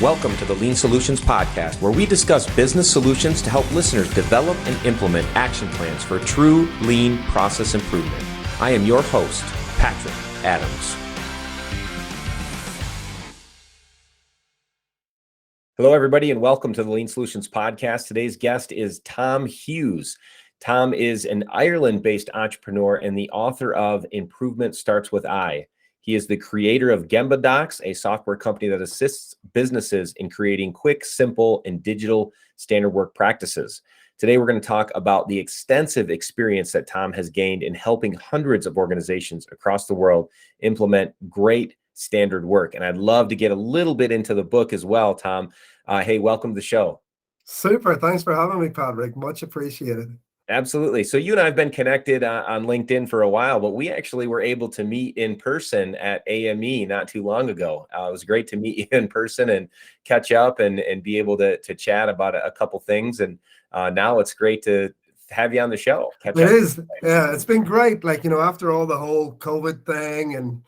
Welcome to the Lean Solutions Podcast, where we discuss business solutions to help listeners develop and implement action plans for true lean process improvement. I am your host, Patrick Adams. Hello, everybody, and welcome to the Lean Solutions Podcast. Today's guest is Tom Hughes. Tom is an Ireland-based entrepreneur and the author of Improvement Starts with I. He is the creator of GembaDocs, a software company that assists businesses in creating quick, simple, and digital standard work practices. Today, we're going to talk about the extensive experience that Tom has gained in helping hundreds of organizations across the world implement great standard work. And I'd love to get a little bit into the book as well, Tom. Hey, welcome to the show. Super. Thanks for having me, Patrick. Much appreciated. Absolutely. So you and I have been connected on LinkedIn for a while, but we actually were able to meet in person at AME not too long ago. It was great to meet you in person and catch up and be able to chat about a couple things. And now it's great to have you on the show. It is. Yeah, it's been great. Like, after all the whole COVID thing and,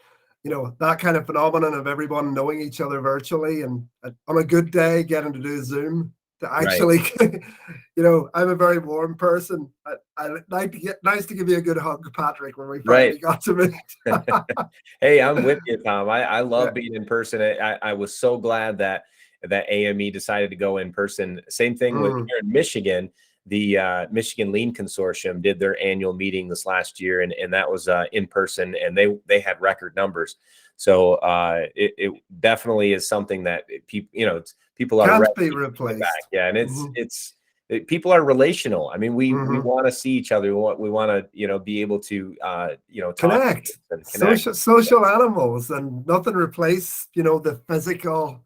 that kind of phenomenon of everyone knowing each other virtually, and on a good day, getting to do Zoom. Actually, right. I'm a very warm person. I like to nice to give you a good hug, Patrick, when we finally got to meet. Hey, I'm with you, Tom. I love being in person. I was so glad that AME decided to go in person. Same thing with here in Michigan. The Michigan Lean Consortium did their annual meeting this last year, and that was in person, and they had record numbers. So it definitely is something that people are can't be replaced. Back. Yeah, and people are relational. I mean, we want to see each other. We want to be able to connect. Social animals, and nothing replace the physical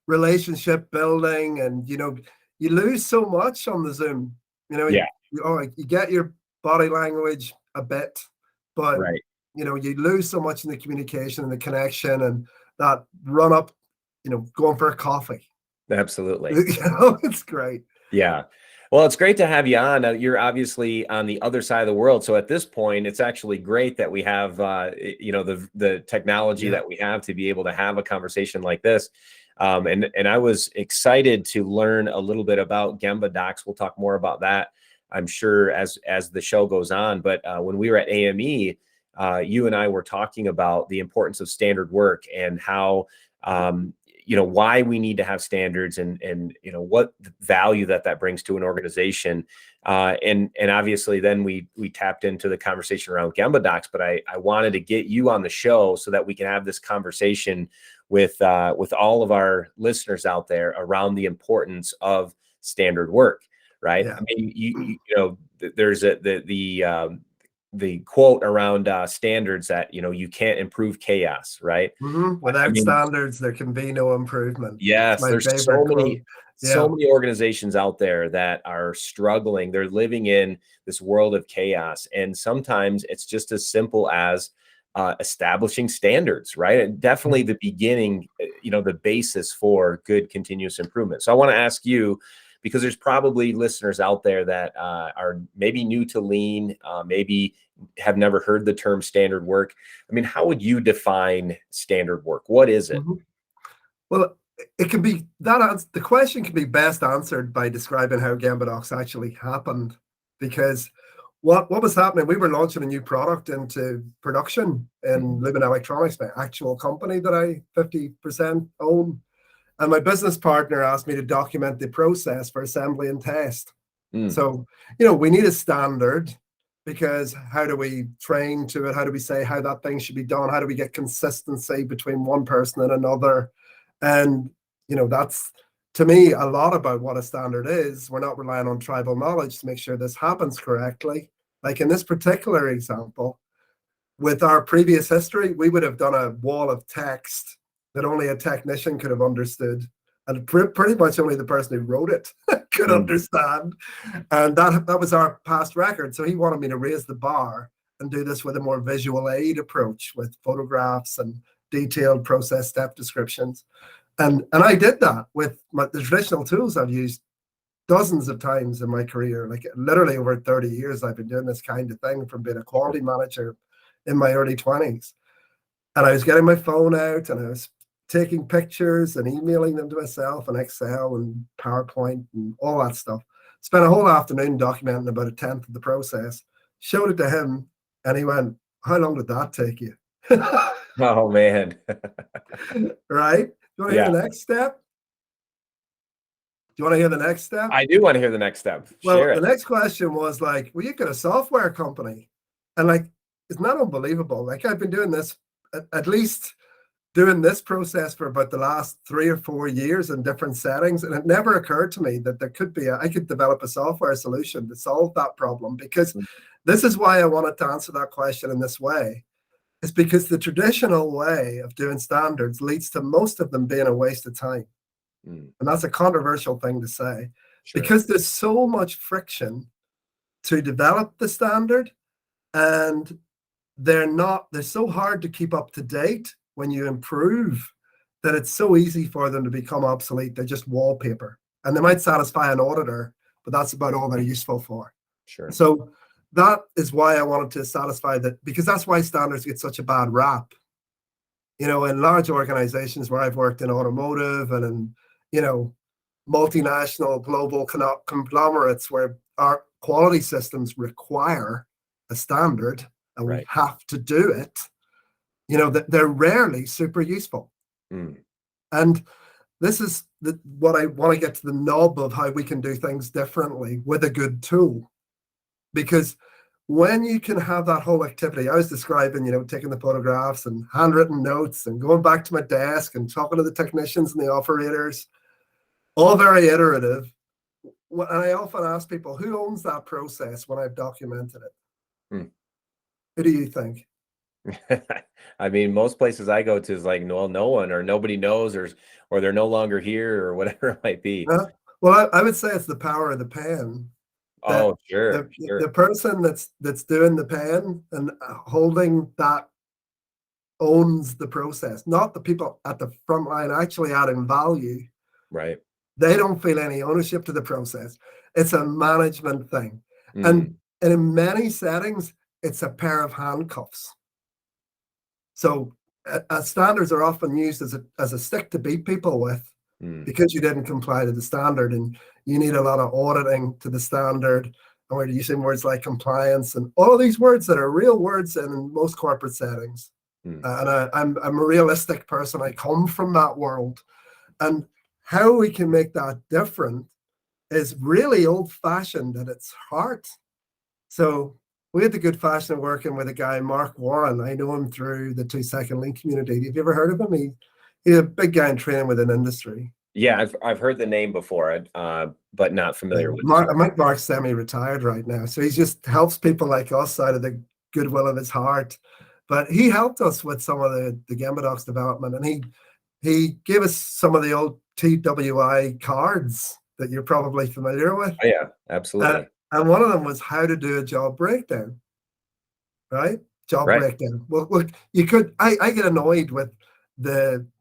relationship building. And you lose so much on the Zoom. You get your body language a bit, but you lose so much in the communication and the connection and that run up, going for a coffee. Absolutely. It's great. Yeah. Well, it's great to have you on. You're obviously on the other side of the world. So at this point, it's actually great that we have, the technology that we have to be able to have a conversation like this. And I was excited to learn a little bit about GembaDocs. We'll talk more about that, I'm sure, as the show goes on. But when we were at AME, you and I were talking about the importance of standard work and how, why we need to have standards and what value that brings to an organization. And obviously then we tapped into the conversation around GembaDocs, but I wanted to get you on the show so that we can have this conversation with all of our listeners out there around the importance of standard work, right? Yeah. I mean, there's the quote around standards that, you can't improve chaos, right? Without standards, there can be no improvement. Yes, there's so many organizations out there that are struggling. They're living in this world of chaos. And sometimes it's just as simple as establishing standards, right? And definitely the beginning, the basis for good continuous improvement. So I want to ask you, because there's probably listeners out there that are maybe new to lean, maybe have never heard the term standard work. I mean, how would you define standard work? What is it? Well, it can be the question can be best answered by describing how GembaDocs actually happened, because what was happening, we were launching a new product into production in Lumen Electronics, my actual company that I 50% own. And my business partner asked me to document the process for assembly and test. So, we need a standard, because how do we train to it? How do we say how that thing should be done? How do we get consistency between one person and another? And, that's, to me, a lot about what a standard is. We're not relying on tribal knowledge to make sure this happens correctly. Like in this particular example, with our previous history, we would have done a wall of text that only a technician could have understood, and pretty much only the person who wrote it could understand. And that was our past record. So he wanted me to raise the bar and do this with a more visual aid approach, with photographs and detailed process step descriptions. And I did that with the traditional tools I've used dozens of times in my career. Like literally over 30 years, I've been doing this kind of thing, from being a quality manager in my early 20s. And I was getting my phone out and I was taking pictures and emailing them to myself and Excel and PowerPoint and all that stuff. Spent a whole afternoon documenting about 1/10 of the process, showed it to him, and he went, "How long did that take you?" Oh man. Right? You want to hear the next step? Do you want to hear the next step? I do want to hear the next step. Well, Share the it. next question was like, well, you got a software company. And like, it's not unbelievable. Like I've been doing this, at least doing this process for about the last 3 or 4 years in different settings. And it never occurred to me that there could be, I could develop a software solution to solve that problem, because this is why I wanted to answer that question in this way. It's because the traditional way of doing standards leads to most of them being a waste of time. And that's a controversial thing to say, because there's so much friction to develop the standard, and they're so hard to keep up to date when you improve, that it's so easy for them to become obsolete. They're just wallpaper, and they might satisfy an auditor, but that's about all they're useful for. So that is why I wanted to satisfy that, because that's why standards get such a bad rap. In large organizations where I've worked in automotive and in, multinational global conglomerates where our quality systems require a standard and we have to do it, they're rarely super useful. And this is what I want to get to the nub of how we can do things differently with a good tool. Because when you can have that whole activity, I was describing, taking the photographs and handwritten notes and going back to my desk and talking to the technicians and the operators, all very iterative. And I often ask people, who owns that process when I've documented it? Who do you think? I mean, most places I go to is like, no one, or nobody knows, or they're no longer here, or whatever it might be. Well, I would say it's the power of the pen. Oh, sure. The person that's doing the pen and holding that owns the process, not the people at the front line actually adding value. Right. They don't feel any ownership to the process. It's a management thing. And in many settings, it's a pair of handcuffs. So standards are often used as a stick to beat people with, because you didn't comply to the standard, and you need a lot of auditing to the standard, and we're using words like compliance and all of these words that are real words in most corporate settings. And I'm a realistic person. I come from that world, and how we can make that different is really old-fashioned at its heart. So we had the good fashion of working with a guy, Mark Warren. I know him through the 2-Second Link community. Have you ever heard of him? He's a big guy in training within industry. Yeah, I've heard the name before, but not familiar with Mark. Mark's semi-retired right now, so he just helps people like us out of the goodwill of his heart. But he helped us with some of the GembaDocs development, and he gave us some of the old TWI cards that you're probably familiar with. Oh, yeah, absolutely. And one of them was how to do a job breakdown, right? Breakdown. Well, look, I get annoyed with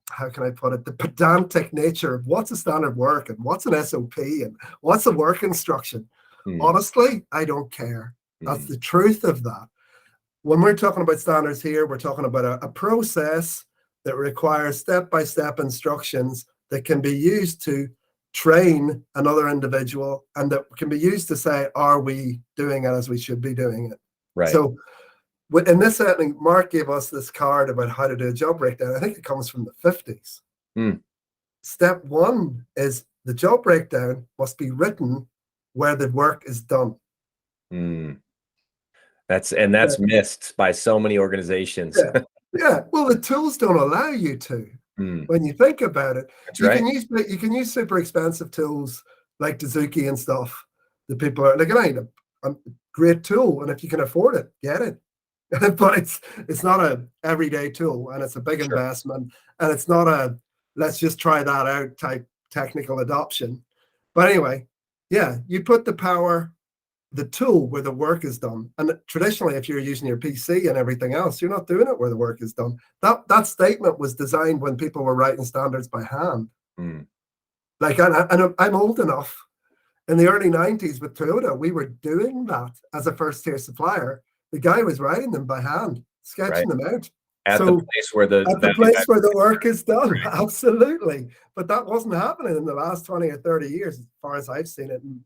how can I put it, the pedantic nature of what's a standard work and what's an SOP and what's a work instruction. Honestly, I don't care. That's the truth of that. When we're talking about standards here, we're talking about a process that requires step-by-step instructions that can be used to train another individual, and that can be used to say, are we doing it as we should be doing it? Right. So in this setting, Mark gave us this card about how to do a job breakdown. I think it comes from the 50s. Step one is the job breakdown must be written where the work is done. That's missed by so many organizations. Yeah. Well, the tools don't allow you to. When you think about it, you can use super expensive tools like Dazuki and stuff. The people are like, a great tool, and if you can afford it, get it. But it's not a everyday tool, and it's a big investment, and it's not a let's just try that out type technical adoption. But anyway, yeah, you put the tool where the work is done. And traditionally, if you're using your PC and everything else, you're not doing it where the work is done. That statement was designed when people were writing standards by hand. Like, and I'm old enough. In the early 90s with Toyota, we were doing that as a first-tier supplier. The guy was writing them by hand, sketching them out. At the So place where the at the value place add, where the work is done, right. absolutely. But that wasn't happening in the last 20 or 30 years, as far as I've seen it, and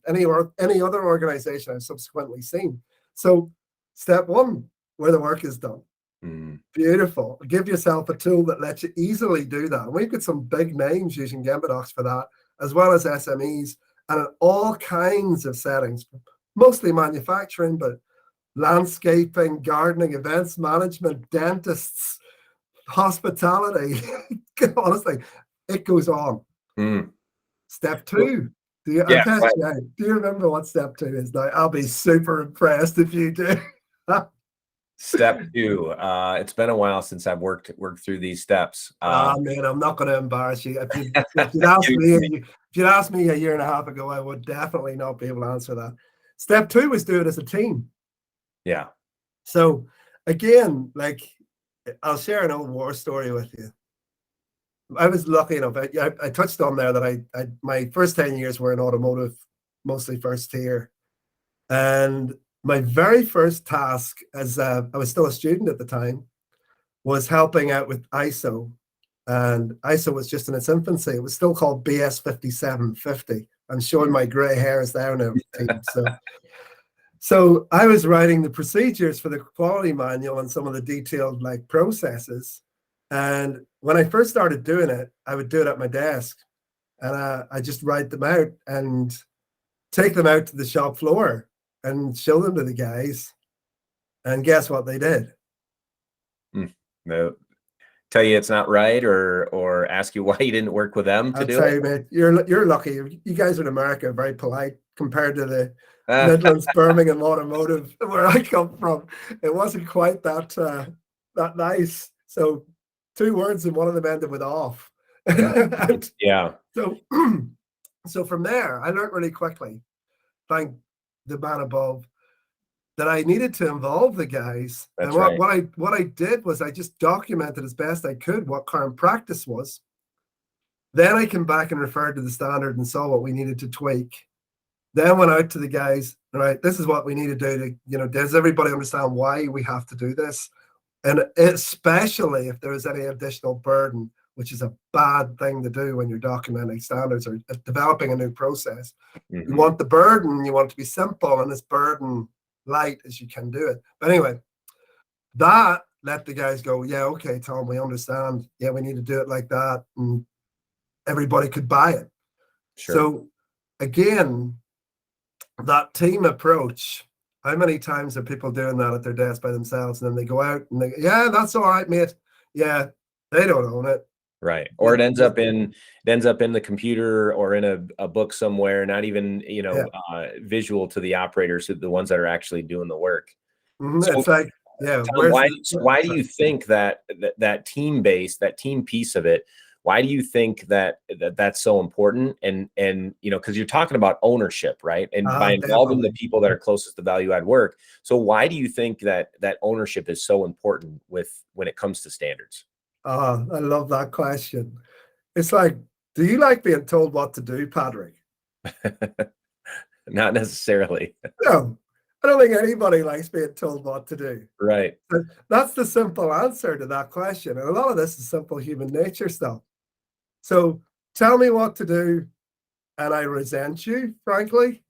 any other organization I've subsequently seen. So step one, where the work is done. Mm, Beautiful. Give yourself a tool that lets you easily do that. And we've got some big names using GembaDocs for that, as well as SMEs, and in all kinds of settings, mostly manufacturing, but landscaping, gardening, events management, dentists, hospitality. Honestly, it goes on. mm. Step Well, two. I'll yeah, test right. you out. Do you remember what step two is now? I'll be super impressed if you do. Step two. It's been a while since I've worked through these steps. Man, I'm not going to embarrass you. If you'd asked me, if you'd asked me a year and a half ago, I would definitely not be able to answer that. Step two was do it as a team. Yeah. So again, like, I'll share an old war story with you. I was lucky enough. I touched on there that I my first 10 years were in automotive, mostly first tier. And my very first task, as I was still a student at the time, was helping out with ISO. And ISO was just in its infancy. It was still called BS 5750. I'm showing my gray hairs there now, team. So I was writing the procedures for the quality manual and some of the detailed like processes. And when I first started doing it, I would do it at my desk, and I just write them out and take them out to the shop floor and show them to the guys. And guess what they did? No. Tell you it's not right, or ask you why you didn't work with them to I'll do tell it. you, mate, you're lucky. You guys in America are very polite compared to the Ah, Midlands, Birmingham automotive where I come from. It wasn't quite that nice. So 2 words and one of them ended with off. And yeah. so so from there, I learned really quickly, thank the man above, that I needed to involve the guys. And That's right. what I did was I just documented as best I could what current practice was. Then I came back and referred to the standard and saw what we needed to tweak. Then went out to the guys, all right, this is what we need to do to, does everybody understand why we have to do this? And especially if there is any additional burden, which is a bad thing to do when you're documenting standards or developing a new process. Mhm. You want the burden, you want it to be simple and as burden light as you can do it. But anyway, that let the guys go, yeah, okay, Tom, we understand. Yeah, we need to do it like that. And everybody could buy it. Sure. So again, that team approach, how many times are people doing that at their desk by themselves, and then they go out and they, yeah, that's all right, mate. Yeah, they don't own it. Right. Or it ends up in the computer or in a book somewhere, not even, visual to the operators, the ones that are actually doing the work. Mm-hmm. So, It's like, yeah, Tom, why do you think that team base, that team piece of it, why do you think that's so important? And because you're talking about ownership, right? And by involving definitely the people that are closest to value add work. So why do you think that ownership is so important when it comes to standards? I love that question. It's like, do you like being told what to do, Patrick? Not necessarily. No, I don't think anybody likes being told what to do. Right. But that's the simple answer to that question. And a lot of this is simple human nature stuff. So tell me what to do, and I resent you, frankly.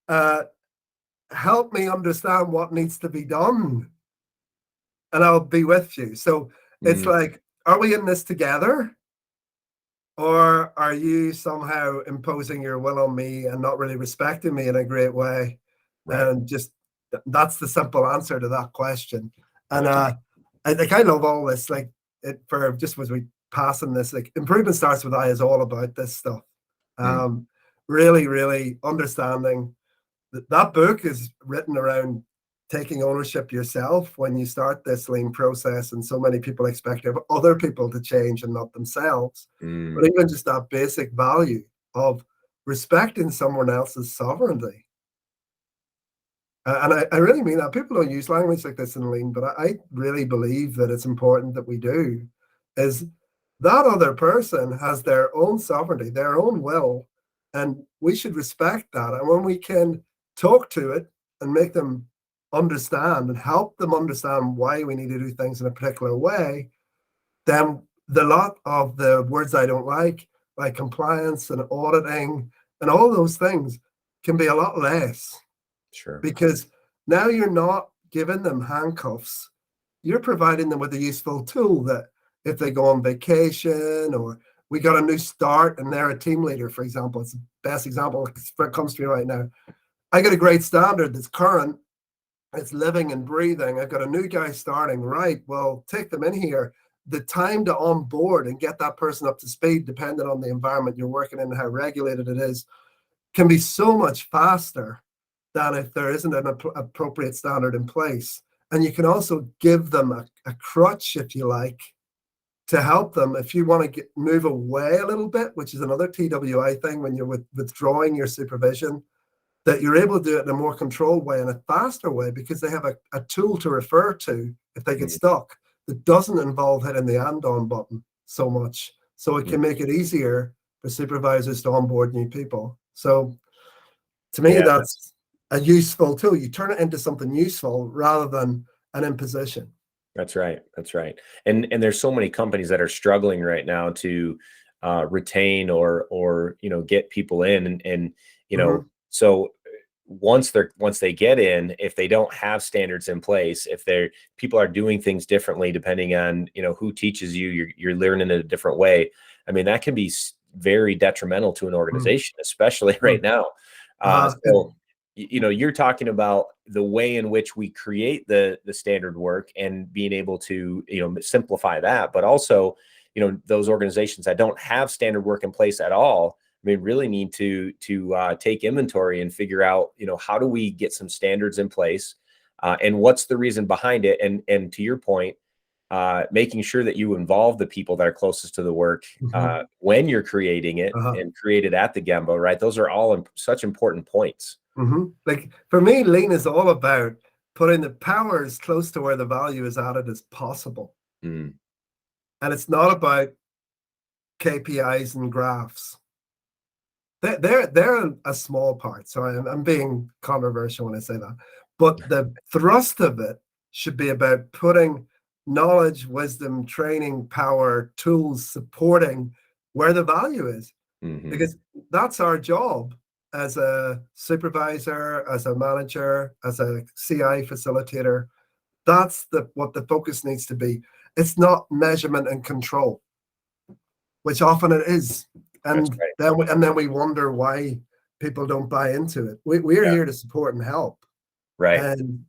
Help me understand what needs to be done, and I'll be with you. So it's like, are we in this together? Or are you somehow imposing your will on me and not really respecting me in a great way? Right. And just that's the simple answer to that question. And Right. I love all this. Like, it for just as we passing this, like, improvement starts with I is all about this stuff. Really, really understanding that book is written around taking ownership yourself when you start this lean process, and so many people expect other people to change and not themselves. But even just that basic value of respecting someone else's sovereignty. And I really mean that. People don't use language like this in lean, but I really believe that it's important that we do, is that other person has their own sovereignty, their own will, and we should respect that. And when we can talk to it and make them understand and help them understand why we need to do things in a particular way, then the lot of the words I don't like compliance and auditing and all those things, can be a lot less. Sure. Because now you're not giving them handcuffs. You're providing them with a useful tool that if they go on vacation, or we got a new start and they're a team leader, for example, it's the best example that comes to me right now. I got a great standard that's current, it's living and breathing. I've got a new guy starting, right? Well, take them in here. The time to onboard and get that person up to speed, depending on the environment you're working in and how regulated it is, can be so much faster than if there isn't an appropriate standard in place. And you can also give them a crutch, if you like, to help them if you want to move away a little bit, which is another TWI thing when you're withdrawing your supervision, that you're able to do it in a more controlled way and a faster way, because they have a tool to refer to if they get stuck that doesn't involve hitting the and-on button so much. So it can make it easier for supervisors to onboard new people. So to me, that's a useful tool. You turn it into something useful rather than an imposition. That's right. That's right. And there's so many companies that are struggling right now to retain or get people in, and so once they get in, if they don't have standards in place, if people are doing things differently depending on who teaches you, you're learning in a different way. I mean, that can be very detrimental to an organization, especially right now. So you're talking about the way in which we create the standard work and being able to simplify that, but also those organizations that don't have standard work in place at all, I mean, really need to take inventory and figure out how do we get some standards in place, and what's the reason behind it, and to your point, making sure that you involve the people that are closest to the work when you're creating it and create it at the Gemba, right? Those are all such important points. Like for me, lean is all about putting the power as close to where the value is added as possible. And it's not about KPIs and graphs. They're a small part. So I'm being controversial when I say that. But the thrust of it should be about putting knowledge, wisdom, training, power, tools, supporting where the value is. Because that's our job as a supervisor, as a manager, as a CI facilitator. That's what the focus needs to be. It's not measurement and control, which often it is. And then we wonder why people don't buy into it. We're here to support and help. Right. And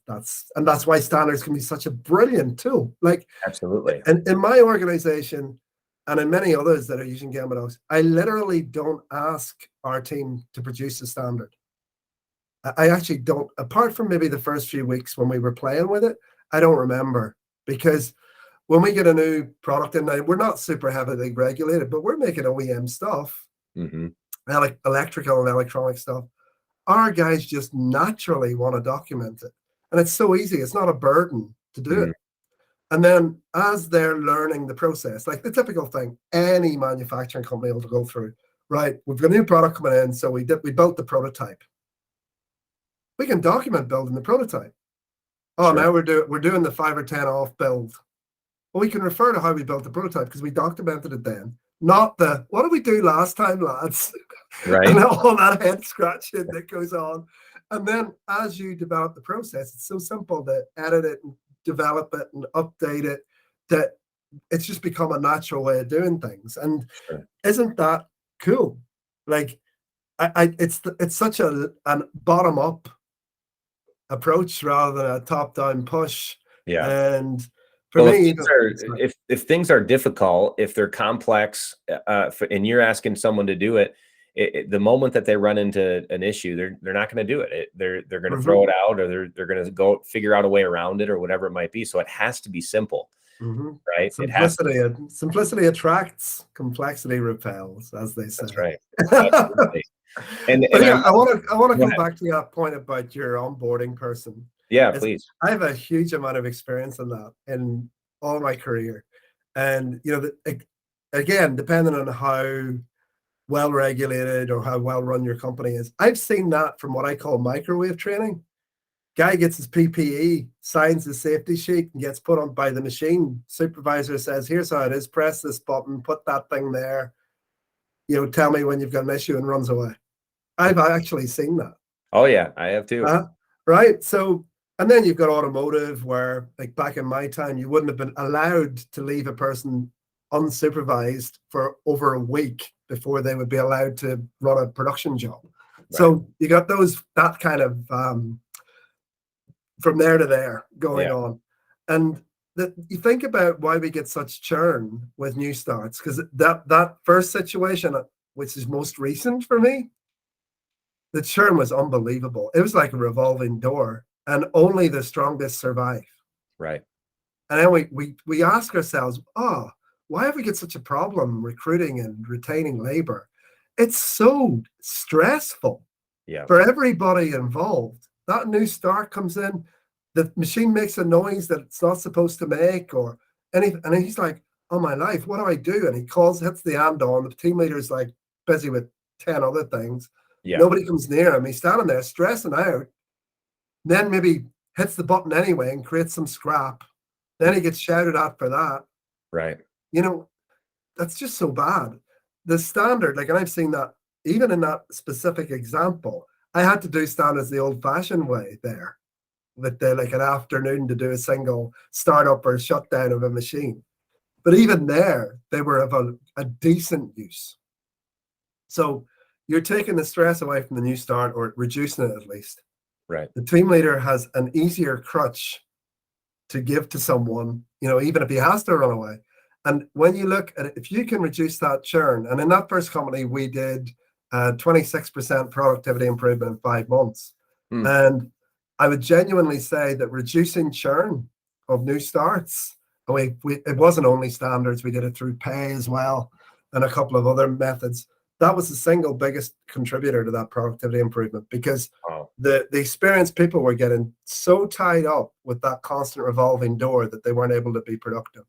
that's why standards can be such a brilliant tool. Like, absolutely. And in my organization, and in many others that are using GembaDocs, I literally don't ask our team to produce a standard. I actually don't, apart from maybe the first few weeks when we were playing with it, I don't remember. Because when we get a new product in, now we're not super heavily regulated, but we're making OEM stuff, electrical and electronic stuff. Our guys just naturally want to document it. And it's so easy. It's not a burden to do it. And then as they're learning the process, like the typical thing any manufacturing company will go through, right? We've got a new product coming in, so we built the prototype. We can document building the prototype. Oh, now we're doing the 5 or 10 off build. Well, we can refer to how we built the prototype because we documented it then, not the what did we do last time, lads? Right. And all that head scratching that goes on. And then as you develop the process, it's so simple to edit it and develop it and update it that it's just become a natural way of doing things. And isn't that cool? Like, it's such a bottom up approach rather than a top down push. And for me, if things are difficult, if they're complex, and you're asking someone to do it, the moment that they run into an issue, they're not going to do it. They're going to throw it out, or they're going to go figure out a way around it, or whatever it might be. So it has to be simple, right? Simplicity attracts, complexity repels, as they say. That's right. Absolutely. And I want to come back to that point about your onboarding person. Yeah, please. I have a huge amount of experience in that in all my career, and again, depending on how well regulated or how well run your company is, I've seen that from what I call microwave training. Guy gets his PPE, signs his safety sheet, and gets put on by the machine. Supervisor says, here's how it is, press this button, put that thing there, tell me when you've got an issue, and runs away. I've actually seen that. Oh yeah, I have too. Right. So, and then you've got automotive where, like back in my time, you wouldn't have been allowed to leave a person unsupervised for over a week before they would be allowed to run a production job. Right. So you got that kind of from there to there going on. And you think about why we get such churn with new starts, because that first situation, which is most recent for me, the churn was unbelievable. It was like a revolving door, and only the strongest survive. Right. And then we ask ourselves, why have we got such a problem recruiting and retaining labor? It's so stressful for everybody involved. That new start comes in, the machine makes a noise that it's not supposed to make, or anything, and he's like, oh my life, what do I do? And he hits the hand on, the team leader's like busy with 10 other things. Nobody comes near him. He's standing there stressing out. Then maybe hits the button anyway and creates some scrap. Then he gets shouted at for that. Right. That's just so bad. The standard, and I've seen that even in that specific example, I had to do standards the old-fashioned way there, with an afternoon to do a single startup or shutdown of a machine. But even there, they were of a decent use. So you're taking the stress away from the new start, or reducing it at least. Right. The team leader has an easier crutch to give to someone, even if he has to run away. And when you look at it, if you can reduce that churn, and in that first company, we did 26% productivity improvement in 5 months. And I would genuinely say that reducing churn of new starts, it wasn't only standards, we did it through pay as well, and a couple of other methods. That was the single biggest contributor to that productivity improvement, because the experienced people were getting so tied up with that constant revolving door that they weren't able to be productive.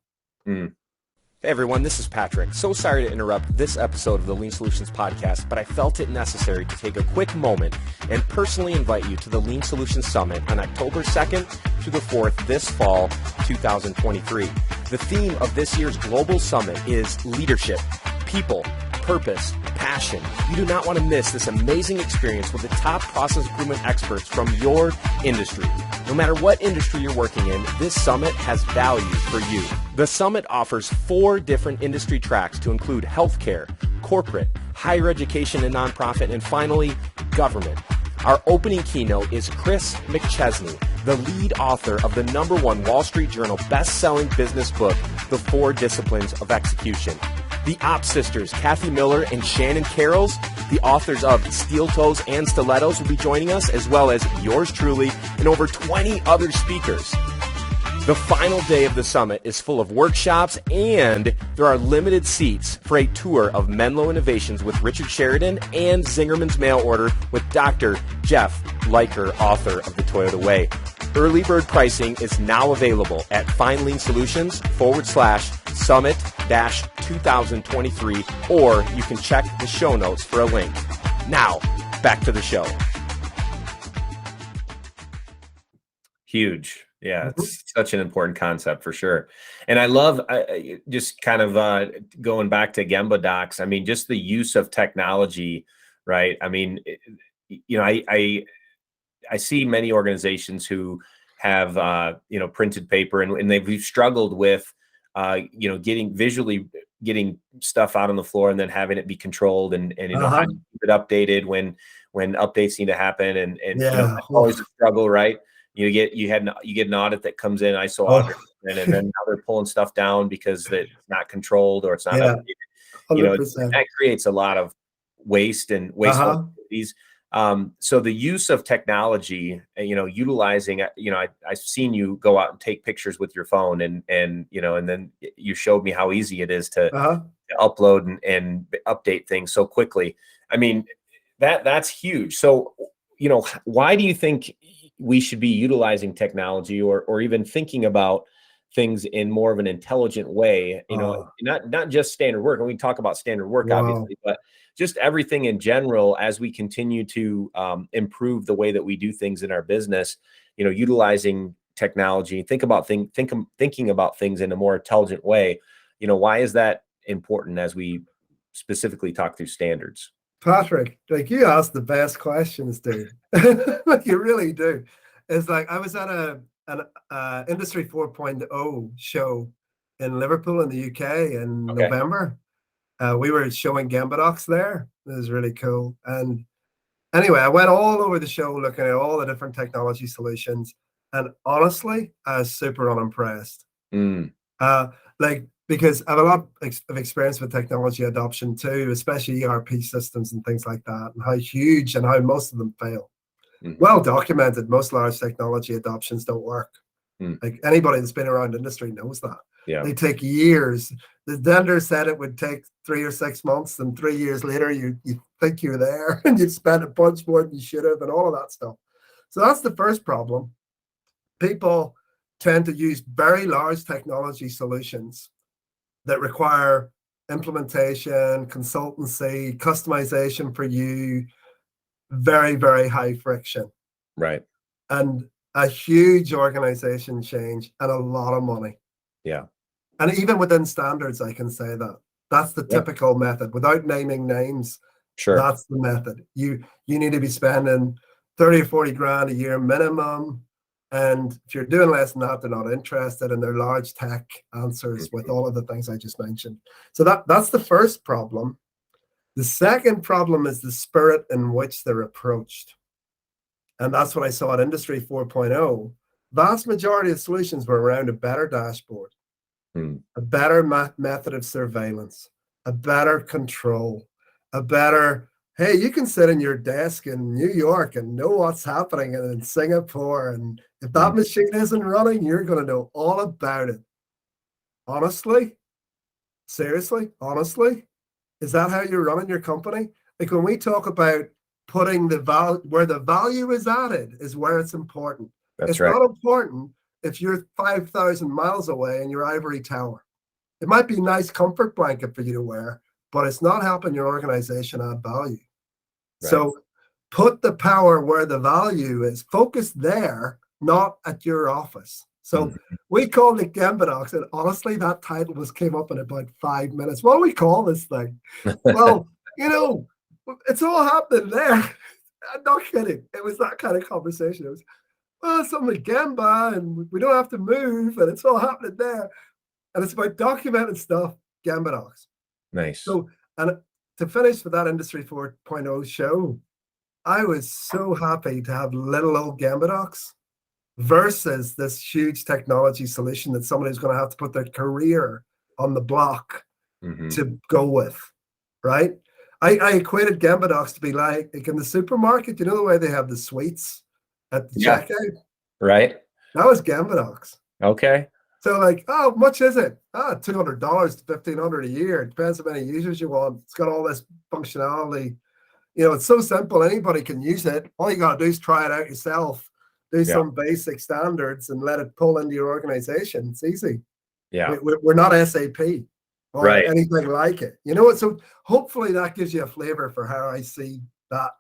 Hey everyone, this is Patrick. So sorry to interrupt this episode of the Lean Solutions Podcast, but I felt it necessary to take a quick moment and personally invite you to the Lean Solutions Summit on October 2nd through the 4th this fall, 2023. The theme of this year's global summit is leadership, people, purpose, passion. You do not want to miss this amazing experience with the top process improvement experts from your industry. No matter what industry you're working in, this summit has value for you. The summit offers 4 different industry tracks to include healthcare, corporate, higher education and nonprofit, and finally, government. Our opening keynote is Chris McChesney, the lead author of the #1 Wall Street Journal best-selling business book, The 4 Disciplines of Execution. The Ops sisters, Kathy Miller and Shannon Carrolls, the authors of Steel Toes and Stilettos, will be joining us, as well as yours truly and over 20 other speakers. The final day of the summit is full of workshops, and there are limited seats for a tour of Menlo Innovations with Richard Sheridan and Zingerman's Mail Order with Dr. Jeff Leiker, author of The Toyota Way. Early bird pricing is now available at FindLeanSolutions/Summit-2023, or you can check the show notes for a link. Now, back to the show. Huge. Yeah, it's such an important concept for sure. And I love just kind of going back to GembaDocs. I mean, just the use of technology, right? I mean, I see many organizations who have, printed paper, and we've struggled with, getting stuff out on the floor and then having it be controlled and how to keep it updated when updates need to happen. And that's always a struggle, right? You get an audit that comes in, ISO audit, and then now they're pulling stuff down because it's not controlled or it's not updated. 100%. That creates a lot of waste and wasteful activities. So the use of technology, utilizing, I've seen you go out and take pictures with your phone, and then you showed me how easy it is to upload and update things so quickly. I mean, that's huge. So, why do you think we should be utilizing technology or even thinking about things in more of an intelligent way, not just standard work. And we talk about standard work, obviously, but just everything in general, as we continue to improve the way that we do things in our business. utilizing technology, thinking about things in a more intelligent way. Why is that important as we specifically talk through standards? Patrick, like, you ask the best questions, dude. Like, you really do. It's like, I was at an Industry 4.0 show in Liverpool in the UK in Okay. November. We were showing GembaDocs there. It was really cool. And anyway, I went all over the show looking at all the different technology solutions. And honestly, I was super unimpressed. Like, because I have a lot of experience with technology adoption too, especially ERP systems and things like that, and how huge and how most of them fail. Well documented, most large technology adoptions don't work. Like, anybody that's been around industry knows that. Yeah. They take years. The vendor said it would take 3 or 6 months, and 3 years later, you think you're there, and you've spent a bunch more than you should have, and all of that stuff. So that's the first problem. People tend to use very large technology solutions that require implementation, consultancy, customization for you, very, very high friction. Right. And a huge organization change and a lot of money. Yeah. And even within standards, I can say that. That's the typical method. Without naming names, Sure. That's the method. You need to be spending 30 or 40 grand a year minimum. And if you're doing less than that, they're not interested, and they're large tech answers with all of the things I just mentioned. So that's the first problem. The second problem is the spirit in which they're approached. And that's what I saw at Industry 4.0. Vast majority of solutions were around a better dashboard, a better method of surveillance, a better control, a better, hey, you can sit in your desk in New York and know what's happening in Singapore. And if that machine isn't running, you're going to know all about it. Honestly? Seriously? Honestly? Is that how you're running your company? Like, when we talk about putting the value where the value is added is where it's important. That's right. It's not important if you're 5,000 miles away in your ivory tower. It might be a nice comfort blanket for you to wear, but it's not helping your organization add value. Right. So put the power where the value is. Focus there, not at your office. So we called it GembaDocs, and honestly, that title came up in about 5 minutes. What do we call this thing? Well, it's all happening there. I'm not kidding. It was that kind of conversation. It was, well, something like Gemba, and we don't have to move, and it's all happening there. And it's about documenting stuff, GembaDocs. Nice. So, and to finish with that Industry 4.0 show, I was so happy to have little old GembaDocs versus this huge technology solution that somebody's going to have to put their career on the block to go with, right? I equated GembaDocs to be like in the supermarket, you know the way they have the sweets at the checkout? Right. That was GembaDocs. Okay. So like, oh, much is it? $200 to $1,500 a year. It depends how many users you want. It's got all this functionality. It's so simple. Anybody can use it. All you got to do is try it out yourself. Do some basic standards and let it pull into your organization. It's easy. Yeah. We're not SAP or anything like it. You know what? So hopefully that gives you a flavor for how I see that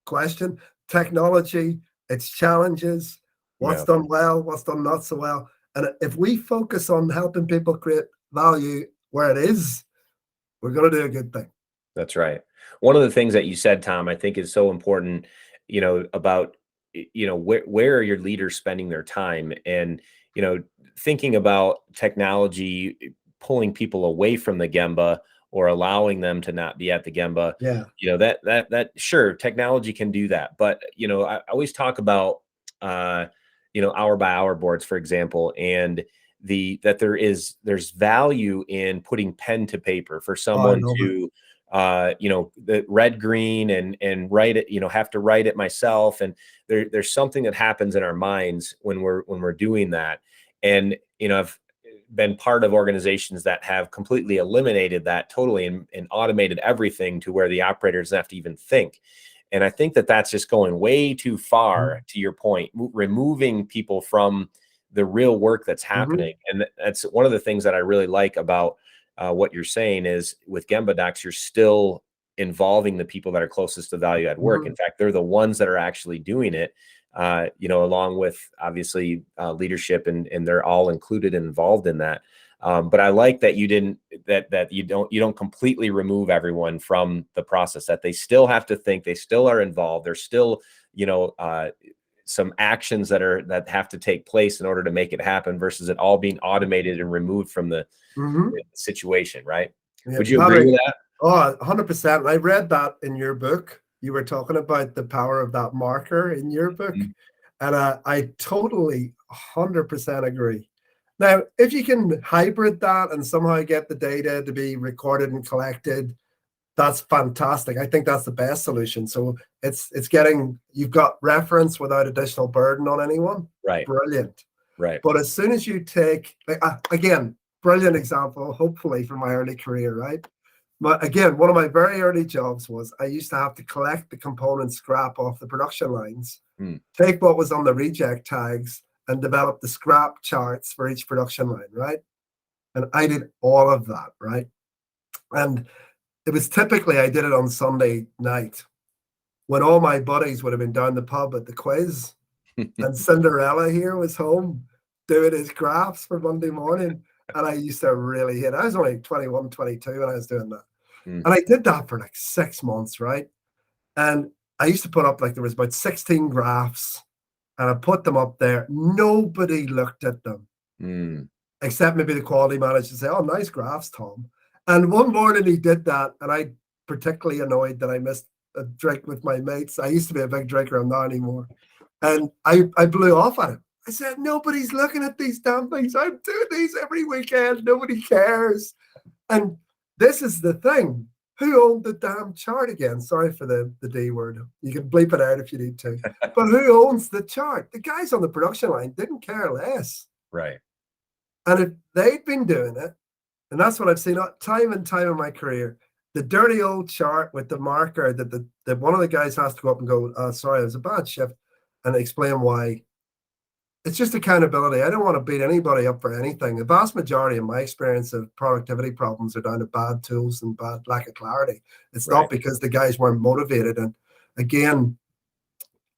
question. Technology, its challenges, what's done well, what's done not so well. And if we focus on helping people create value where it is, we're going to do a good thing. That's right. One of the things that you said, Tom, I think is so important, about, where are your leaders spending their time, and, thinking about technology, pulling people away from the Gemba or allowing them to not be at the Gemba. Yeah. That sure, technology can do that. But, I always talk about, hour by hour boards, for example, and that there's value in putting pen to paper for someone to, the red, green and write it, have to write it myself. And there's something that happens in our minds when we're doing that. And, I've been part of organizations that have completely eliminated that totally and automated everything to where the operators have to even think. And I think that that's just going way too far, to your point, removing people from the real work that's happening. And that's one of the things that I really like about what you're saying is with GembaDocs, you're still involving the people that are closest to value add work. In fact, they're the ones that are actually doing it. along with obviously leadership, and they're all included and involved in that. But I like that you don't completely remove everyone from the process, that they still have to think, they still are involved. There's still, some actions that have to take place in order to make it happen, versus it all being automated and removed from the situation, right? Yeah, Would you agree with that? Oh, 100%. I read that in your book. You were talking about the power of that marker in your book. And I totally 100% agree. Now, if you can hybrid that and somehow get the data to be recorded and collected, that's fantastic. I think that's the best solution. So it's getting, you've got reference without additional burden on anyone. Right. Brilliant. Right. But as soon as you take, again, brilliant example, hopefully from my early career, right? But again, one of my very early jobs was I used to have to collect the component scrap off the production lines, take what was on the reject tags, and develop the scrap charts for each production line, right? And I did all of that, right? And it was typically, I did it on Sunday night when all my buddies would have been down the pub at the quiz, and Cinderella here was home doing his graphs for Monday morning. And I used to really hit. I was only 21, 22 when I was doing that. And I did that for like 6 months, right? And I used to put up, like, there was about 16 graphs, and I put them up there. Nobody looked at them, except maybe the quality manager say, "Oh, nice graphs, Tom." And one morning he did that, and I particularly annoyed that I missed a drink with my mates. I used to be a big drinker, I'm not anymore. And I blew off at him. I said, "Nobody's looking at these damn things. I'm doing these every weekend. Nobody cares." And this is the thing. Who owned the damn chart again? Sorry for the D word. You can bleep it out if you need to. But who owns the chart? The guys on the production line didn't care less. Right. And if they'd been doing it, and that's what I've seen time and time in my career, the dirty old chart with the marker that one of the guys has to go up and go, "Sorry, it was a bad shift," and explain why. It's just accountability. I don't want to beat anybody up for anything. The vast majority of my experience of productivity problems are down to bad tools and bad lack of clarity. It's not because the guys weren't motivated. And again,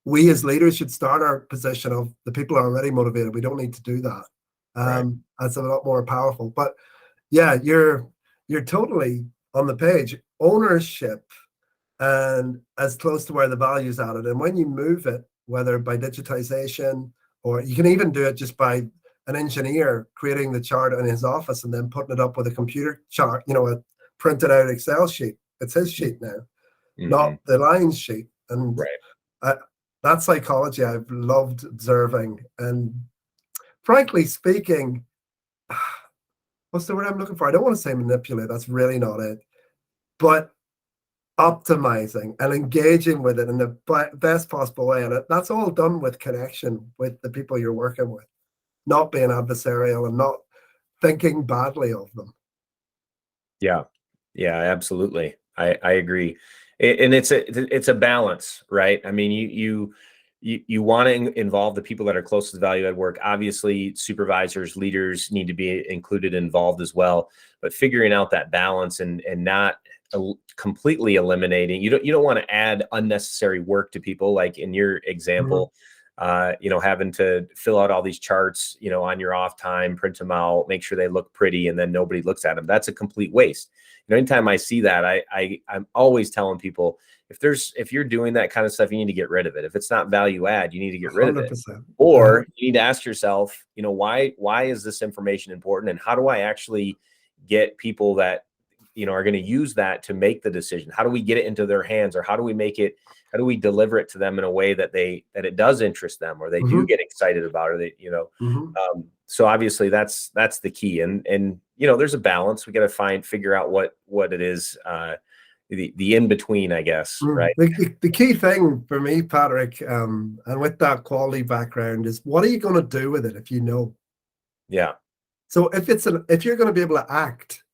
we as leaders should start our position of the people are already motivated. We don't need to do that. That's a lot more powerful. But yeah, you're totally on the page. Ownership, and as close to where the value's added. And when you move it, whether by digitization, or you can even do it just by an engineer creating the chart in his office and then putting it up with a computer chart, a printed out Excel sheet. It's his sheet now, not the lines sheet. And that psychology I've loved observing. And frankly speaking, what's the word I'm looking for? I don't want to say manipulate. That's really not it. But optimizing and engaging with it in the best possible way. And that's all done with connection with the people you're working with, not being adversarial and not thinking badly of them. Yeah, absolutely. I agree. And it's a balance, right? I mean, you want to involve the people that are closest to value add work. Obviously, supervisors, leaders need to be included, involved as well. But figuring out that balance and not completely eliminating, you don't want to add unnecessary work to people, like in your example, having to fill out all these charts, on your off time, print them out, make sure they look pretty, and then nobody looks at them. That's a complete waste. Anytime I see that, I'm always telling people, if you're doing that kind of stuff, you need to get rid of it. If it's not value add, you need to get rid of it. 100%. Or you need to ask yourself, why is this information important, and how do I actually get people that are going to use that to make the decision? How do we get it into their hands, or how do we deliver it to them in a way that it does interest them, or they do get excited about it? So obviously that's the key. And there's a balance. We got to figure out what it is, the in between, I guess. Right. The key thing for me, Patrick, and with that quality background, is what are you going to do with it if you know? Yeah. So if you're going to be able to act,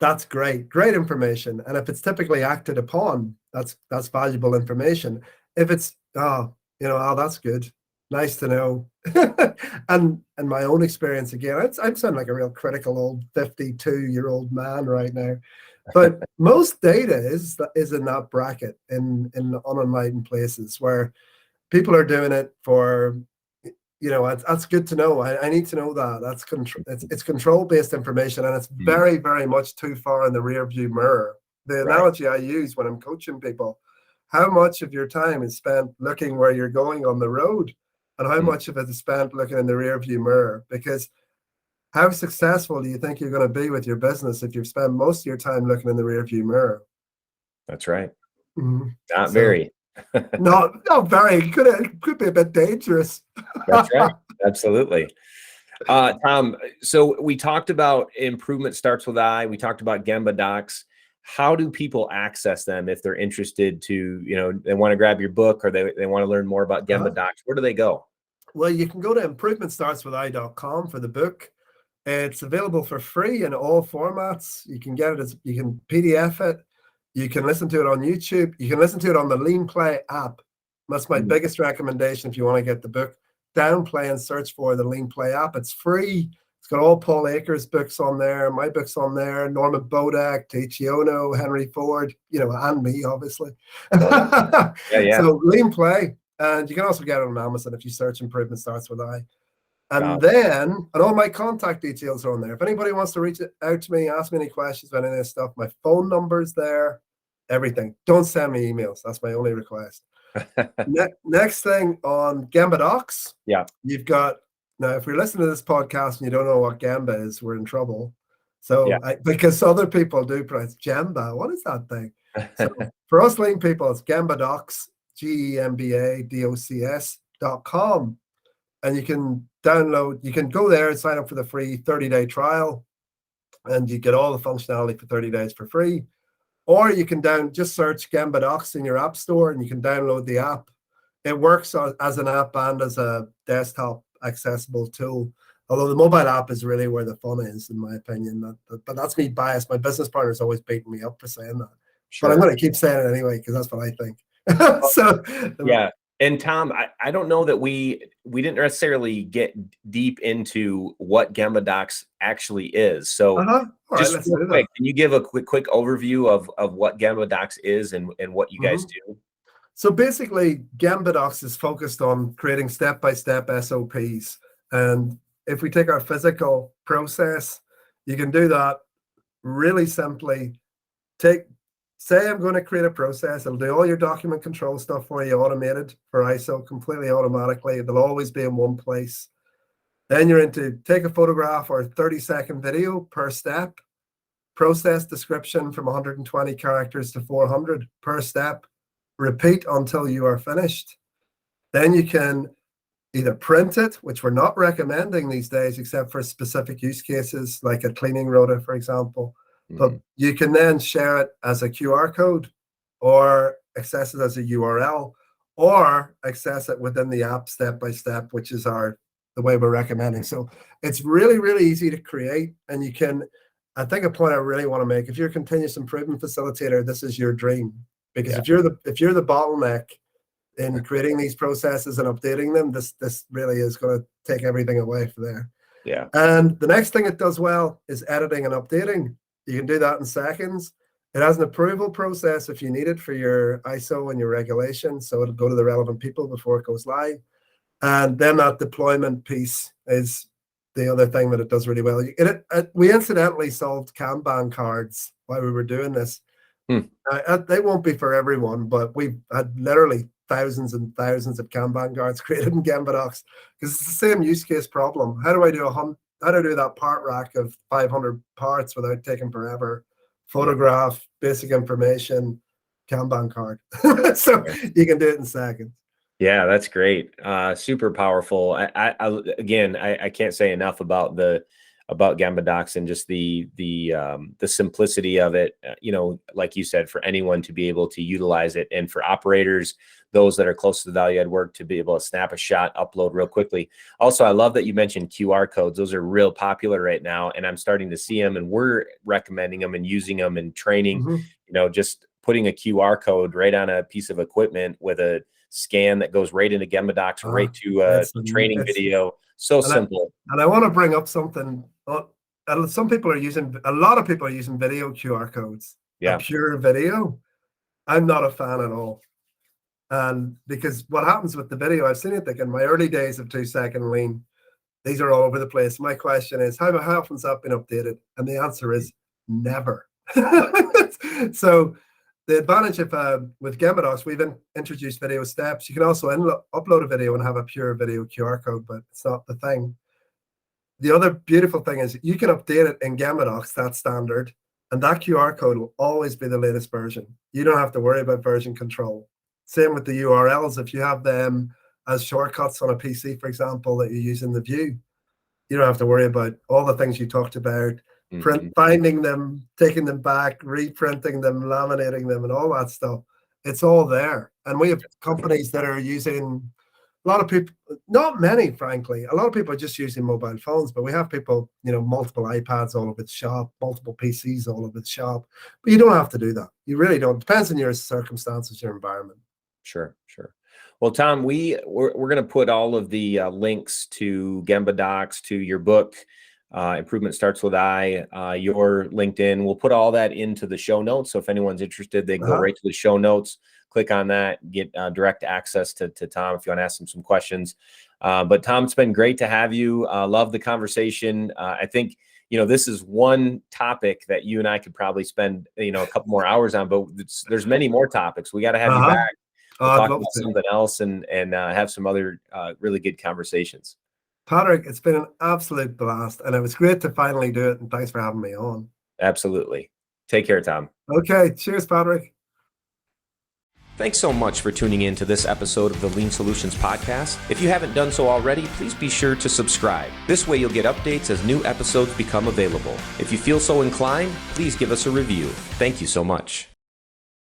that's great information. And if it's typically acted upon, that's valuable information. If it's, that's good, nice to know. and my own experience, again, I'm sounding like a real critical old 52-year-old man right now. But most data is in that bracket in unenlightened places where people are doing it for, that's good to know. I need to know that. That's control. It's control-based information, and it's very, very much too far in the rear view mirror. The analogy I use when I'm coaching people: how much of your time is spent looking where you're going on the road, and how much of it is spent looking in the rear view mirror? Because how successful do you think you're going to be with your business if you've spent most of your time looking in the rear view mirror? That's right. Mm-hmm. Not very. Not very. Could be a bit dangerous. That's right. Absolutely. Tom, so we talked about Improvement Starts with I. We talked about GembaDocs. How do people access them if they're interested to, they want to grab your book, or they want to learn more about GembaDocs? Where do they go? Well, you can go to improvementstartswithI.com for the book. It's available for free in all formats. You can get it you can PDF it. You can listen to it on YouTube. You can listen to it on the Lean Play app. That's my biggest recommendation if you want to get the book. Downplay and search for the Lean Play app. It's free. It's got all Paul Akers' books on there, my books on there, Norman Bodak, Taichi Ono, Henry Ford, and me, obviously. Yeah. So Lean Play. And you can also get it on Amazon if you search Improvement Starts with I. And all my contact details are on there. If anybody wants to reach out to me, ask me any questions about any of this stuff, my phone number's there, everything. Don't send me emails. That's my only request. Next thing on GembaDocs. Yeah. You've got, now if you're listening to this podcast and you don't know what Gemba is, we're in trouble. So because other people do pronounce Gemba. What is that thing? So for us lean people, it's GembaDocs, GembaDocs.com. And you can go there and sign up for the free 30-day trial, and you get all the functionality for 30 days for free. Or you can just search GembaDocs in your app store, and you can download the app. It works as an app and as a desktop accessible tool. Although the mobile app is really where the fun is, in my opinion. But that's me biased. My business partner's always beating me up for saying that. Sure. But I'm going to keep saying it anyway, because that's what I think. Yeah. And Tom, I don't know that we didn't necessarily get deep into what GembaDocs actually is. So just real quick, can you give a quick overview of what GembaDocs is and what you guys do? So basically, GembaDocs is focused on creating step-by-step SOPs. And if we take our physical process, you can do that really simply. Say I'm going to create a process. It'll do all your document control stuff for you, automated for ISO, completely automatically. It'll always be in one place. Then you're into take a photograph or 30-second video per step. Process description from 120 characters to 400 per step. Repeat until you are finished. Then you can either print it, which we're not recommending these days, except for specific use cases, like a cleaning rota, for example. But you can then share it as a QR code, or access it as a URL, or access it within the app step by step, which is the way we're recommending. So it's really, really easy to create. And you can, I think a point I really want to make, if you're a continuous improvement facilitator, this is your dream. Because if you're the bottleneck in creating these processes and updating them, this really is going to take everything away from there. Yeah. And the next thing it does well is editing and updating. You can do that in seconds. It has an approval process if you need it for your ISO and your regulation. So it'll go to the relevant people before it goes live. And then that deployment piece is the other thing that it does really well. We incidentally solved Kanban cards while we were doing this. They won't be for everyone, but we've had literally thousands and thousands of Kanban cards created in GembaDocs, because it's the same use case problem. How do I do that part rack of 500 parts without taking forever? Photograph, basic information, Kanban card. So you can do it in seconds. Yeah, that's great. Super powerful. I can't say enough about GembaDocs and just the simplicity of it. Like you said, for anyone to be able to utilize it, and for operators, those that are close to the value add work, to be able to snap a shot, upload real quickly. Also, I love that you mentioned QR codes. Those are real popular right now, and I'm starting to see them, and we're recommending them and using them in training. Just putting a QR code right on a piece of equipment with a scan that goes right into GembaDocs, right to a training video. So simple. And I want to bring up something. A lot of people are using video QR codes. Yeah. Pure video. I'm not a fan at all. And because what happens with the video, I've seen it like in my early days of 2-second lean, these are all over the place. My question is, how often has that been updated? And the answer is never. So the advantage of with GembaDocs, we've introduced video steps. You can also upload a video and have a pure video QR code, but it's not the thing. The other beautiful thing is you can update it in GembaDocs, that's standard, and that QR code will always be the latest version. You don't have to worry about version control. Same with the URLs. If you have them as shortcuts on a PC, for example, that you use in the view, you don't have to worry about all the things you talked about, finding them, taking them back, reprinting them, laminating them, and all that stuff. It's all there. And we have companies that are using, a lot of people, not many, frankly. A lot of people are just using mobile phones, but we have people, multiple iPads all over the shop, multiple PCs all over the shop. But you don't have to do that. You really don't. It depends on your circumstances, your environment. Sure. Well, Tom, we're going to put all of the links to GembaDocs, to your book, Improvement Starts with I, your LinkedIn. We'll put all that into the show notes. So if anyone's interested, they go right to the show notes, click on that, get direct access to Tom if you want to ask him some questions. But Tom, it's been great to have you. Love the conversation. I think, this is one topic that you and I could probably spend, a couple more hours on, but there's many more topics. We got to have you back. We'll talk about something else and have some other really good conversations. Patrick, it's been an absolute blast, and it was great to finally do it, and thanks for having me on. Absolutely. Take care, Tom. Okay. Cheers, Patrick. Thanks so much for tuning in to this episode of the Lean Solutions Podcast. If you haven't done so already, please be sure to subscribe. This way you'll get updates as new episodes become available. If you feel so inclined, please give us a review. Thank you so much.